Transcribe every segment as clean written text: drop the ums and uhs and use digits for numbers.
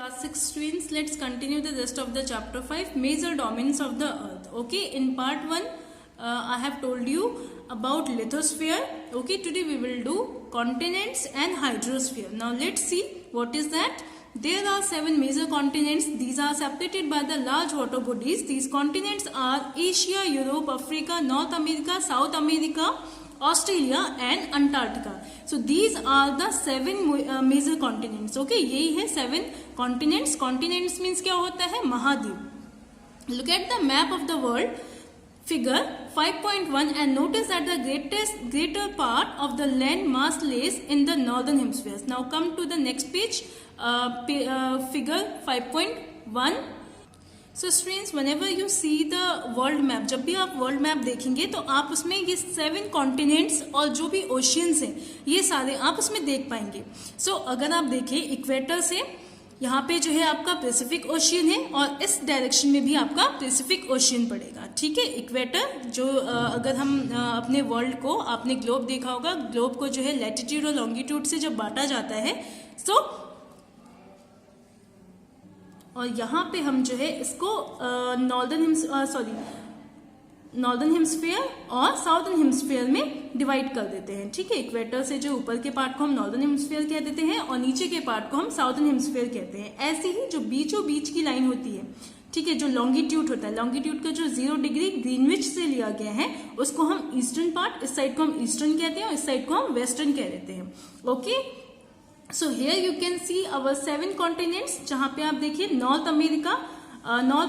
Class 6 students, let's continue the rest of the chapter 5, major domains of the earth. Okay, in part 1 I have told you about lithosphere. Okay, today we will do continents and hydrosphere. Now let's see what is that. There are 7 major continents. These are separated by the large water bodies. These continents are Asia, Europe, Africa, North America, South America, Australia and Antarctica. So these are the 7 major continents. Okay, यही है 7 continents. Continents means क्या होता है? महाद्वीप. Look at the map of the world, figure 5.1, and notice that the greater part of the land mass lays in the northern hemispheres. Now come to the next page, figure 5.1. So students, whenever you see the world map, जब भी आप world map देखेंगे तो आप उसमें ये 7 continents और जो भी ओशियंस हैं ये सारे आप उसमें देख पाएंगे. सो अगर आप देखें इक्वेटर से यहाँ पे जो है आपका पैसिफिक ओशियन है और इस डायरेक्शन में भी आपका पैसिफिक ओशियन पड़ेगा. ठीक है, इक्वेटर जो अगर हम अपने वर्ल्ड को, आपने ग्लोब देखा होगा, ग्लोब को जो है लैटिट्यूड और लॉन्गिट्यूड से जब बांटा जाता है सो और यहाँ पे हम जो है इसको नॉर्दर्न हेमिस्फीयर और साउदर्न हेमिस्फीयर में डिवाइड कर देते हैं. ठीक है, इक्वेटर से जो ऊपर के पार्ट को हम नॉर्दर्न हेमिस्फीयर कह देते हैं और नीचे के पार्ट को हम साउदर्न हेमिस्फीयर कहते हैं. ऐसे ही जो बीचों बीच की लाइन होती है, ठीक है, जो लॉन्गिट्यूड होता है, लॉन्गिट्यूड का जो 0 डिग्री ग्रीनविच से लिया गया है उसको हम ईस्टर्न पार्ट, इस साइड को हम ईस्टर्न कहते हैं और इस साइड को हम वेस्टर्न कह देते हैं. Okay, so here you can see our 7 continents. जहां पे आप देखिए नॉर्थ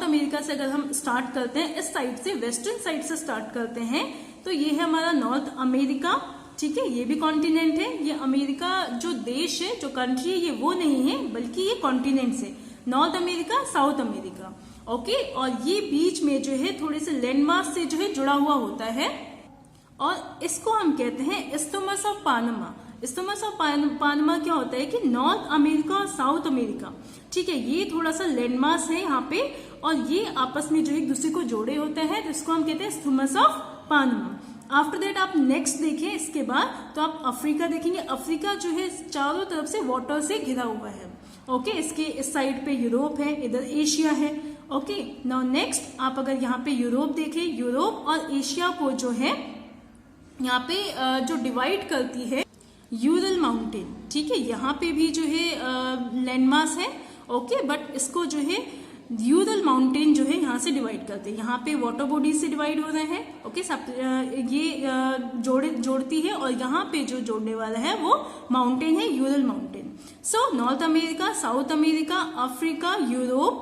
अमेरिका से अगर हम स्टार्ट करते हैं, इस साइड से, वेस्टर्न साइड से स्टार्ट करते हैं तो ये है हमारा नॉर्थ अमेरिका. ठीक है, ये भी कॉन्टिनेंट है. ये अमेरिका जो देश है, जो कंट्री है, ये वो नहीं है बल्कि ये कॉन्टिनेंट्स है. North America, South America. Okay, और ये बीच में जो है थोड़े से लैंडमास से जो है जुड़ा हुआ होता है और इसको हम कहते हैं isthmus of Panama. Isthmus of Panama क्या होता है कि नॉर्थ अमेरिका और साउथ अमेरिका, ठीक है, ये थोड़ा सा लैंडमास है यहाँ पे और ये आपस में जो एक दूसरे को जोड़े होते हैं तो इसको हम कहते हैं isthmus of Panama. After that आप नेक्स्ट देखें, इसके बाद तो आप अफ्रीका देखेंगे. अफ्रीका जो है चारों तरफ से वाटर से घिरा हुआ है. ओके, इसके इस साइड पे यूरोप है, इधर एशिया है. ओके, नाउ नेक्स्ट आप अगर यहाँ पे यूरोप देखें, यूरोप और एशिया को जो है यहाँ पे जो डिवाइड करती है यूरल माउंटेन. ठीक है, यहाँ पे भी जो है लैंडमास है. ओके, बट इसको जो है यूरल माउंटेन जो है यहाँ से डिवाइड करते हैं. यहाँ पे वाटर बॉडीज से डिवाइड हो रहे हैं. ओके, ये जोड़ती है और यहाँ पे जो जोड़ने वाला है वो माउंटेन है, Ural mountain. So North America, South America, Africa, Europe,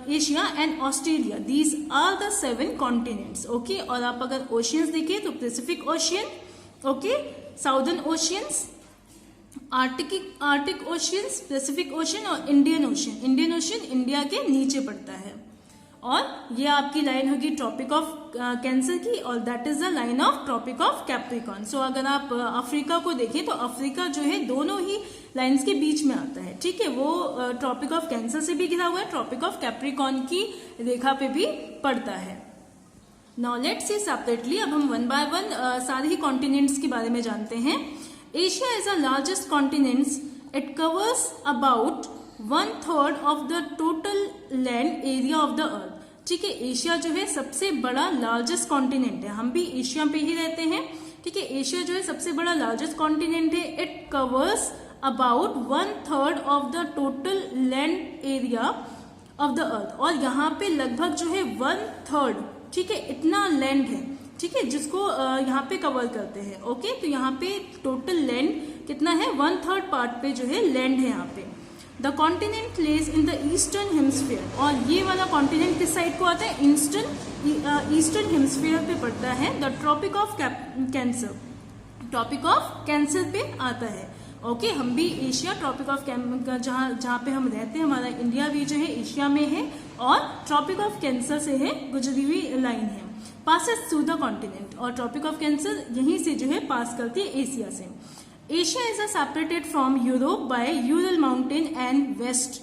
Asia and Australia, these are the 7 continents. Okay, और आप अगर ओशियंस देखें तो Pacific ocean, okay, southern oceans, Arctic oceans, Pacific ocean और Indian ocean. Indian ocean India के नीचे पड़ता है और ये आपकी लाइन होगी ट्रॉपिक ऑफ कैंसर की और that is the line of tropic of Capricorn. So अगर आप अफ्रीका को देखें तो अफ्रीका जो है दोनों ही लाइंस के बीच में आता है. ठीक है, वो ट्रॉपिक ऑफ कैंसर से भी घिरा हुआ है, ट्रॉपिक ऑफ कैप्रिकॉर्न की रेखा पे भी पड़ता है. Now let's see separately. अब हम 1 बाय 1 सारे ही कॉन्टिनेंट्स के बारे में जानते हैं. Asia is the largest continent. It covers about 1/3 of the total land area of the अर्थ. ठीक है, एशिया जो है सबसे बड़ा लार्जेस्ट कॉन्टिनेंट है. हम भी एशिया पे ही रहते हैं. ठीक है, एशिया जो है सबसे बड़ा लार्जेस्ट कॉन्टिनेंट है. It covers about 1/3 of the total land area of the अर्थ. और यहाँ पे लगभग जो है 1/3, ठीक है, इतना लैंड है. ठीक है, जिसको यहाँ पे कवर करते हैं. ओके, तो यहाँ पे टोटल लैंड कितना है? 1/3 पार्ट पे जो है लैंड है यहाँ पे. The continent lies in the eastern hemisphere. और ये वाला कॉन्टिनेंट किस साइड को आता है? ईस्टर्न हेमिस्फीयर पे पड़ता है. The tropic of cancer, tropic of cancer पे आता है. ओके, हम भी एशिया, ट्रॉपिक ऑफ जहाँ पे हम रहते हैं, हमारा इंडिया भी जो है एशिया में है और ट्रॉपिक ऑफ कैंसर से है गुजरी हुई लाइन है. पासेस थ्रू द कॉन्टिनेंट, और ट्रॉपिक ऑफ कैंसर यहीं से जो है पास करती है एशिया से. Asia is separated from Europe by Ural mountain and west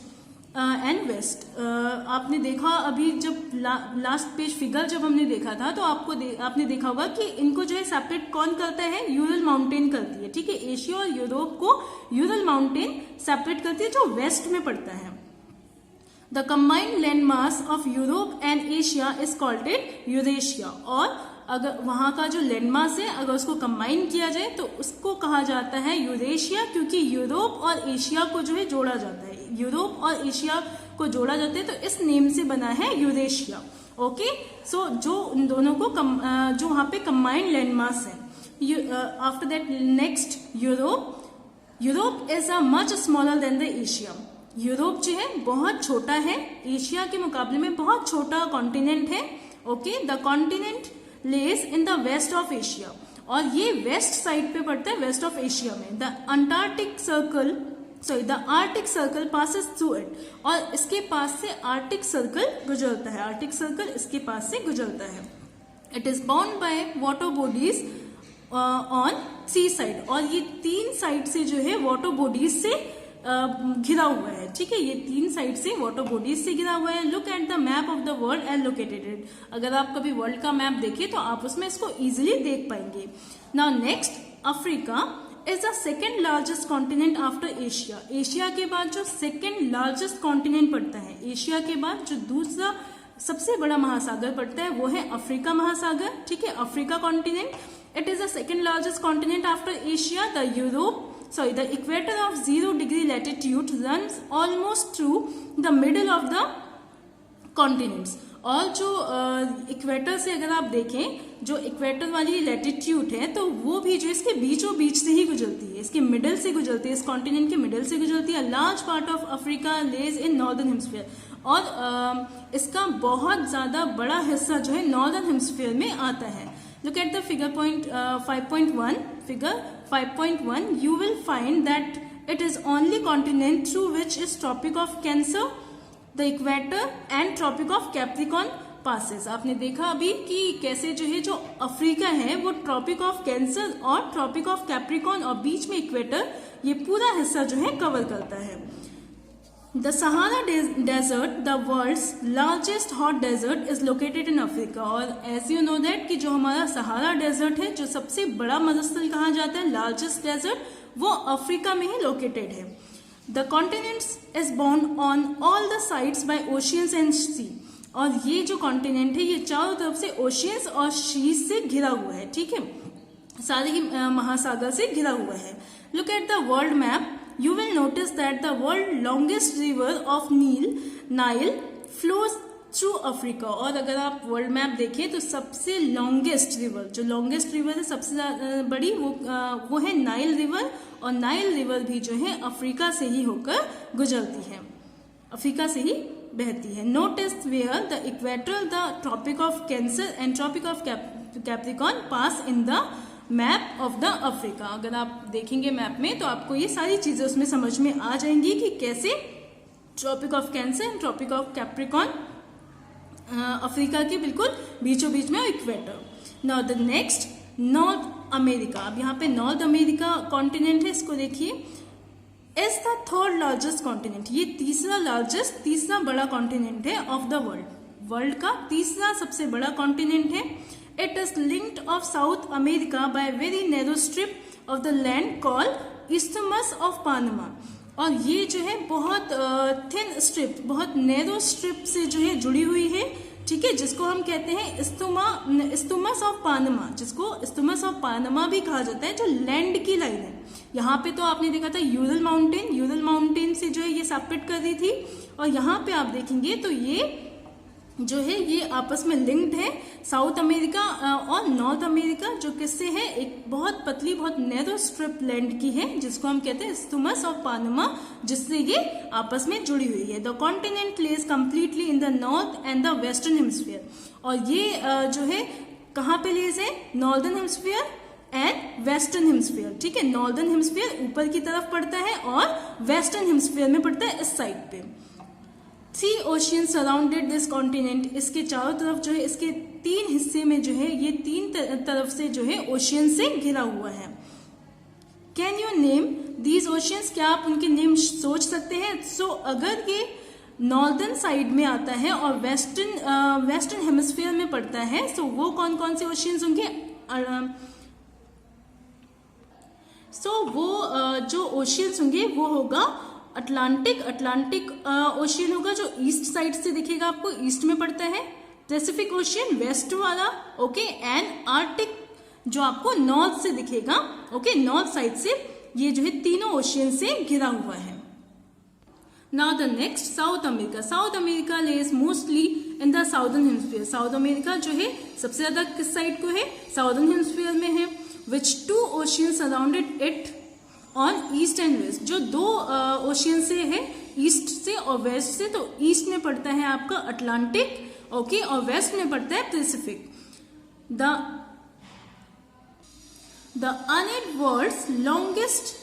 and west. आपने देखा अभी जब लास्ट पेज फिगर जब हमने देखा था तो आपने देखा होगा कि इनको जो है सेपरेट कौन करता है, यूरल माउंटेन करती है, ठीक है। एशिया और यूरोप को यूरल माउंटेन सेपरेट करती है जो वेस्ट में पड़ता है। The combined land mass of Europe and Asia is called it Eurasia. और अगर वहां का जो लैंड मास है अगर उसको कंबाइन किया जाए तो उसको कहा जाता है यूरेशिया, क्योंकि यूरोप और एशिया को जो है जोड़ा जाता है, यूरोप और एशिया को जोड़ा जाता है तो इस नेम से बना है यूरेशिया। ओके, सो जो उन दोनों को जो वहां पे कंबाइंड लैंड मास है। After that next Europe is a much smaller than the Asia. Europe जो है बहुत छोटा है, एशिया के मुकाबले में बहुत छोटा कॉन्टिनेंट है। Okay, the continent lies in the west of Asia, और ये वेस्ट साइड पे पड़ता है, वेस्ट ऑफ एशिया में। The Arctic circle passes through it, और इसके पास से आर्टिक सर्कल गुजरता है, आर्टिक सर्कल इसके पास से गुजरता है। It is bound by water bodies on sea side, और ये 3 साइड से जो है वाटर बॉडीज से घिरा हुआ है, ठीक है। ये 3 साइड से वाटर बॉडीज से घिरा हुआ है। Look at the map of the world and located it. अगर आप कभी वर्ल्ड का मैप देखें तो आप उसमें इसको इजिली देख पाएंगे। Now next, Africa is the second largest continent after Asia. Asia के बाद जो सेकेंड लार्जेस्ट कॉन्टिनेंट पड़ता है, एशिया के बाद जो दूसरा सबसे बड़ा महासागर पड़ता है वो है अफ्रीका महासागर, ठीक है, Africa continent. It is the second largest continent after Asia. The equator of 0 degree latitude runs almost through the middle of the continents. और जो इक्वेटर से अगर आप देखें, जो इक्वेटर वाली लैटिट्यूड है तो वो भी जो इसके बीचों बीच से ही गुजरती है, इसके मिडल से गुजरती है, इस कॉन्टिनेंट के मिडल से गुजरती है। Large part of Africa lies in northern hemisphere, और इसका बहुत ज्यादा बड़ा हिस्सा जो है नॉर्दर्न हेमिस्फीयर में आता है। Look at the figure 5.1. Figure 5.1. You will find that it is only continent through which is Tropic of Cancer, the Equator and Tropic of Capricorn passes. आपने देखा अभी कि कैसे जो है जो अफ्रीका है वो ट्रॉपिक ऑफ कैंसर और ट्रॉपिक ऑफ कैप्रिकॉन और बीच में इक्वेटर, ये पूरा हिस्सा जो है कवर करता है। The Sahara Desert, the world's largest hot desert, is located in Africa. और as you know that कि जो हमारा सहारा डेजर्ट है, जो सबसे बड़ा मरुस्थल कहा जाता है, लार्जेस्ट डेजर्ट, वो अफ्रीका में ही लोकेटेड है। The continent is bound on all the sides by oceans and sea. और ये जो कॉन्टिनेंट है ये चारों तरफ से ओशियंस और सीज से घिरा हुआ है, ठीक है, सारे ही महासागर से घिरा हुआ है। Look at the world map. You will notice that the world's longest river of Nile flows through Africa. और अगर आप वर्ल्ड मैप देखें तो सबसे लॉन्गेस्ट रिवर, जो लॉन्गेस्ट रिवर है सबसे बड़ी, वो है नाइल रिवर, और नाइल रिवर भी जो है अफ्रीका से ही होकर गुजरती है, अफ्रीका से ही बहती है। Notice where the equator, the tropic of Cancer and Tropic of Capricorn pass in the map of the Africa. अगर आप देखेंगे मैप में तो आपको ये सारी चीजें उसमें समझ में आ जाएंगी कि कैसे Tropic of Cancer and Tropic of Capricorn Africa के बिल्कुल बीचों बीच में equator. Now the next, North America. अब यहाँ पे नॉर्थ अमेरिका कॉन्टिनेंट है, इसको देखिए, is the third largest continent. ये तीसरा बड़ा कॉन्टिनेंट है ऑफ द वर्ल्ड का तीसरा सबसे बड़ा कॉन्टिनेंट है। It is linked of South America by a very narrow strip of the land called Isthmus of Panama. और ये जो है बहुत थिन स्ट्रिप, बहुत नैरो स्ट्रिप से जो है जुड़ी हुई है, ठीक है, जिसको हम कहते हैं इस्तुमस ऑफ पानमा, जिसको इस्तुमस ऑफ पानमा भी कहा जाता है, जो लैंड की लाइन है। यहाँ पे तो आपने देखा था यूरल माउंटेन से जो है ये सेपरेट कर दी थी, और यहाँ पे आप देखेंगे तो ये जो है ये आपस में लिंक्ड है, साउथ अमेरिका और नॉर्थ अमेरिका, जो किससे है, एक बहुत पतली बहुत नैरो स्ट्रिप लैंड की है, जिसको हम कहते हैं इस्तुमस ऑफ पानमा, जिससे ये आपस में जुड़ी हुई है। The continent lies completely in the north and the western hemisphere. और ये जो है कहाँ पे लेज है, northern hemisphere and western hemisphere, ठीक है। नॉर्दर्न हेमिस्फीयर ऊपर की तरफ पड़ता है और वेस्टर्न हेमिस्फीयर में पड़ता है इस साइड पे। 3 ओशियन सराउंडेड दिस कॉन्टिनेंट। इसके चारों तरफ जो है, इसके 3 हिस्से में जो है ये 3 तरफ से जो है ओशियन से घिरा हुआ है। Can you name these oceans? क्या आप उनके नेम सोच सकते हैं? सो अगर ये नॉर्दर्न साइड में आता है और वेस्टर्न हेमिस्फीयर में पड़ता है। सो वो कौन कौन से ओशियंस होंगे? वो जो ओशियंस होंगे वो होगा अटलांटिक ओशियन होगा जो ईस्ट साइड से दिखेगा, आपको ईस्ट में पड़ता है। पैसिफिक ओशियन वेस्ट वाला, ओके, एंड आर्टिक जो आपको नॉर्थ से दिखेगा, ओके, नॉर्थ साइड से। ये जो है तीनों ओशियन से घिरा हुआ है। Now the next, South America. South America lies mostly in the southern hemisphere. South America जो है सबसे ज्यादा किस साइड को है? साउदर्न हेमिस्फीयर में है। Which 2 ocean surrounded it on east and west. जो 2 ओशियन से है, ईस्ट से और वेस्ट से। तो ईस्ट में पड़ता है आपका अटलांटिक, ओके, और वेस्ट में पड़ता है Pacific. The Andes world's longest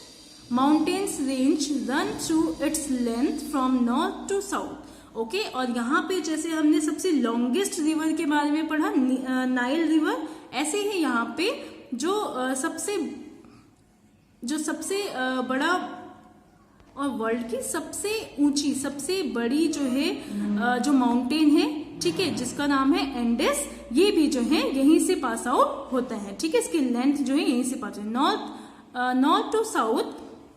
mountains range run through its length from north to south, okay. और यहाँ पे जैसे हमने सबसे लॉन्गेस्ट रिवर के बारे में पढ़ा, नाइल रिवर, ऐसे ही यहाँ पे जो सबसे बड़ा और वर्ल्ड की सबसे ऊंची, सबसे बड़ी जो है जो माउंटेन है, ठीक है, जिसका नाम है एंडेस, ये भी जो है यहीं से पास आउट होता है, ठीक है। इसकी लेंथ जो है यहीं से pass out,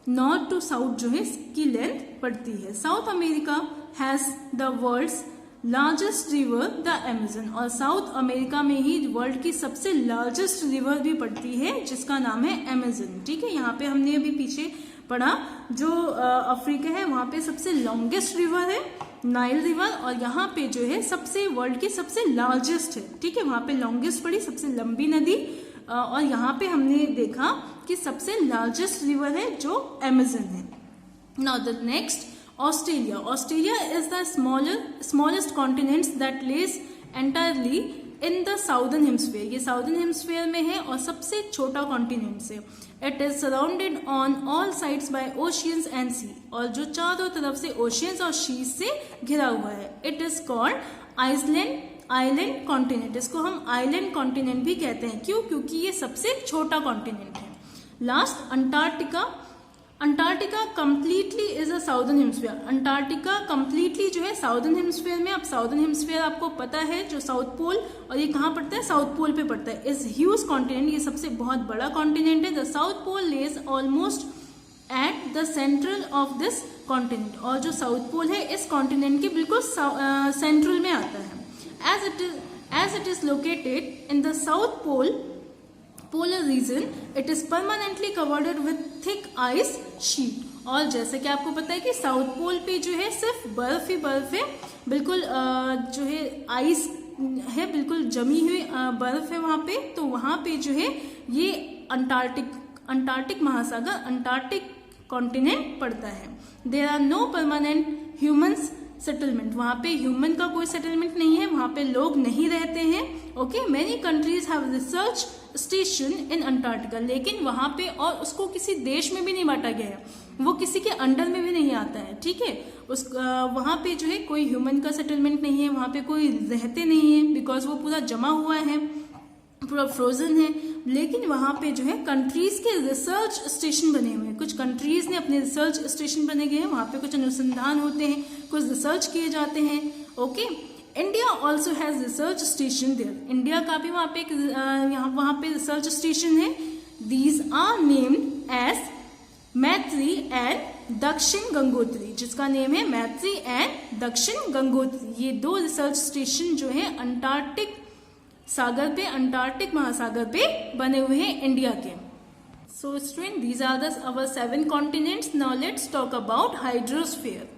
north to south जो है इसकी लेंथ पड़ती है। South America has the world's largest river the Amazon. और साउथ अमेरिका में ही वर्ल्ड की सबसे लार्जेस्ट रिवर भी पड़ती है जिसका नाम है अमेजन, ठीक है। यहाँ पे हमने अभी पीछे पढ़ा जो अफ्रीका है वहां पे सबसे लॉन्गेस्ट रिवर है नाइल रिवर, और यहाँ पे जो है सबसे वर्ल्ड की सबसे लार्जेस्ट है, ठीक है। वहां पे लॉन्गेस्ट पड़ी, सबसे लंबी नदी, और यहाँ पे हमने देखा कि सबसे लार्जेस्ट रिवर है जो अमेजन है। Now the next, Australia. Australia is the smallest continent that lies entirely in the southern hemisphere. ये साउदर्न हेमिस्फीयर में है और सबसे छोटा कॉन्टिनेंट है। It is surrounded on all sides by oceans and sea. और जो चारों तरफ से ओशियंस और सी से घिरा हुआ है। It is called island continent. इसको हम आइलैंड कॉन्टिनेंट भी कहते हैं। क्यों? क्योंकि ये सबसे छोटा कॉन्टिनेंट है। Last, Antarctica. Antarctica completely is a southern hemisphere. Antarctica completely जो है साउदर्न हेमिस्फीयर में। अब साउदर्न हेमिस्फीयर आपको पता है जो साउथ पोल, और ये कहाँ पड़ता है? साउथ पोल पे पड़ता है। इज ह्यूज कॉन्टिनेंट, ये सबसे बहुत बड़ा कॉन्टिनेंट है। The South Pole lies almost at the central of this continent. और जो साउथ पोल है इस कॉन्टिनेंट के बिल्कुल सेंट्रल में आता है। As it is located in the south polar region, it is permanently covered with thick ice sheet. और जैसे कि आपको पता है कि साउथ पोल पे जो है सिर्फ बर्फ ही बर्फ है, बिल्कुल जो है आइस है, बिल्कुल जमी हुई बर्फ है वहां पे। तो वहां पे जो है ये अंटार्कटिक महासागर, अंटार्कटिक कॉन्टिनेंट पड़ता है। There are no permanent humans settlement. वहां पे ह्यूमन का कोई सेटलमेंट नहीं है, वहां पे लोग नहीं रहते हैं, okay. Many countries have research station in Antarctica. लेकिन वहां पे, और उसको किसी देश में भी नहीं बांटा गया है, वो किसी के अंडर में भी नहीं आता है, ठीक है। वहां पे जो है कोई ह्यूमन का सेटलमेंट नहीं है, वहां पे कोई रहते नहीं है, बिकॉज वो पूरा जमा हुआ है, पूरा फ्रोजन है। लेकिन वहां पे जो है कंट्रीज के रिसर्च स्टेशन बने हुए हैं। कुछ कंट्रीज ने अपने रिसर्च स्टेशन बने गए हैं, वहां पे कुछ अनुसंधान होते हैं, कुछ रिसर्च किए जाते हैं, okay. India also has research station there. India का भी वहां पे रिसर्च स्टेशन है। These are named as Maitri and Dakshin Gangotri, जिसका नेम है मैत्री एंड दक्षिण गंगोत्री। ये 2 रिसर्च स्टेशन जो है अंटार्कटिक सागर पे, अंटार्कटिक महासागर पे बने हुए हैं इंडिया के। So student, these are our 7 continents. Now let's talk about hydrosphere.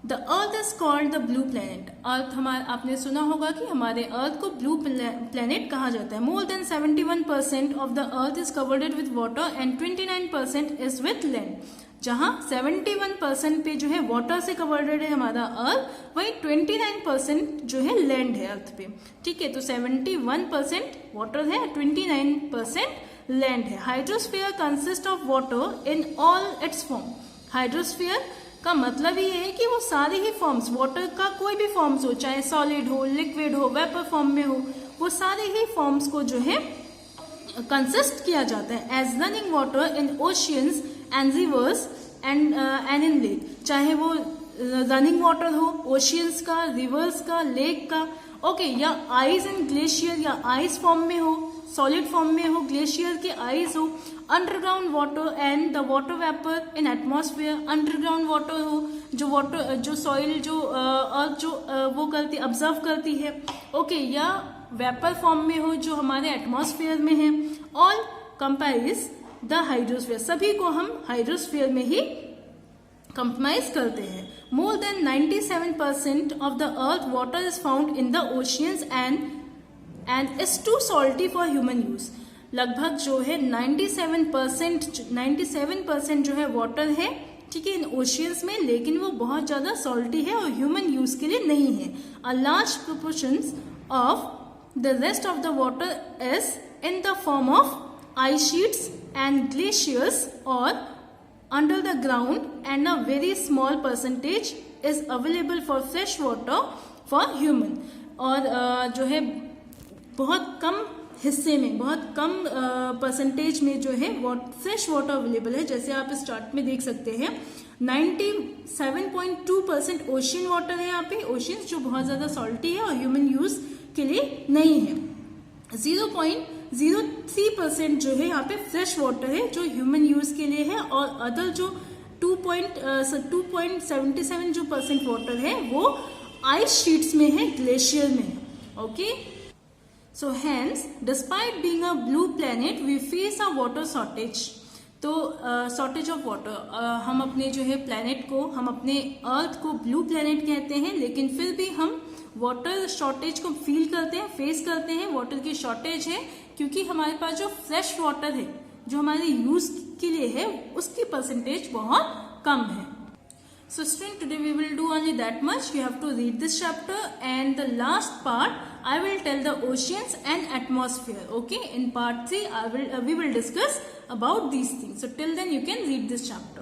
The earth is called the blue planet. Earth आपने सुना होगा कि हमारे अर्थ को ब्लू प्लैनेट कहा जाता है। More than 71% of the earth is covered with water and 29% is with land. जहां 71% पे जो है वाटर से कवर्ड है हमारा अर्थ, वही 29% जो है लैंड है अर्थ पे, ठीक है। तो 71% वाटर है, 29% लैंड है। Hydrosphere consist of water in all it's form. Hydrosphere का मतलब ये है कि वो सारे ही फॉर्म्स, वाटर का कोई भी फॉर्म्स हो, चाहे सॉलिड हो, लिक्विड हो, वेपर फॉर्म में हो, वो सारे ही फॉर्म्स को जो है कंसिस्ट किया जाता है। As running water in oceans and rivers and in lake. चाहे वो रनिंग वाटर हो, ओशियंस का, रिवर्स का, लेक का, ओके, या आइस एंड ग्लेशियर, या आइस फॉर्म में हो, सॉलिड फॉर्म में हो, ग्लेशियर के आइस हो, underground water and the water vapour in atmosphere, underground water हो, जो वाटर, जो सॉइल, जो अर्थ जो वो करती, ऑब्जर्व करती है, ओके, या वेपर फॉर्म में हो जो हमारे एटमॉस्फेयर में है। ऑल कंप्राइज द हाइड्रोस्फीयर, सभी को हम हाइड्रोस्फीयर में ही कंप्राइज करते हैं। More than 97% of the earth water is found in the oceans and is too salty for human use. लगभग जो है 97% जो है वाटर है, ठीक है, इन ओशियंस में, लेकिन वो बहुत ज्यादा सॉल्टी है और ह्यूमन यूज के लिए नहीं है। A large proportion of the rest of the water is in the form of ice sheets and glaciers or under the ground, and a very small percentage is available for fresh water for human। और जो है बहुत कम हिस्से में, बहुत कम percentage में जो है फ्रेश वाटर अवेलेबल है। जैसे आप इस चार्ट में देख सकते हैं 97.2% ओशियन वाटर है यहाँ पे, ओशियंस जो बहुत ज्यादा सॉल्टी है और ह्यूमन यूज के लिए नहीं है। 0.03% जो है यहाँ पे फ्रेश वाटर है जो ह्यूमन यूज के लिए है, और अदर जो 2.77 जो % वाटर है वो आइस शीट्स में है, ग्लेशियर में है। Okay, so hence despite being a blue planet we face a water shortage. तो शॉर्टेज ऑफ वाटर, हम अपने जो है प्लैनेट को, हम अपने अर्थ को ब्लू प्लैनेट कहते हैं, लेकिन फिर भी हम वाटर शॉर्टेज को फील करते हैं, फेस करते हैं। वाटर की शॉर्टेज है क्योंकि हमारे पास जो फ्रेश वाटर है जो हमारे यूज के लिए है उसकी परसेंटेज बहुत कम है। So student, today we will do only that much. You have to read this chapter, and the last part I will tell the oceans and atmosphere. Okay, in part 3 we will discuss about these things. So till then you can read this chapter.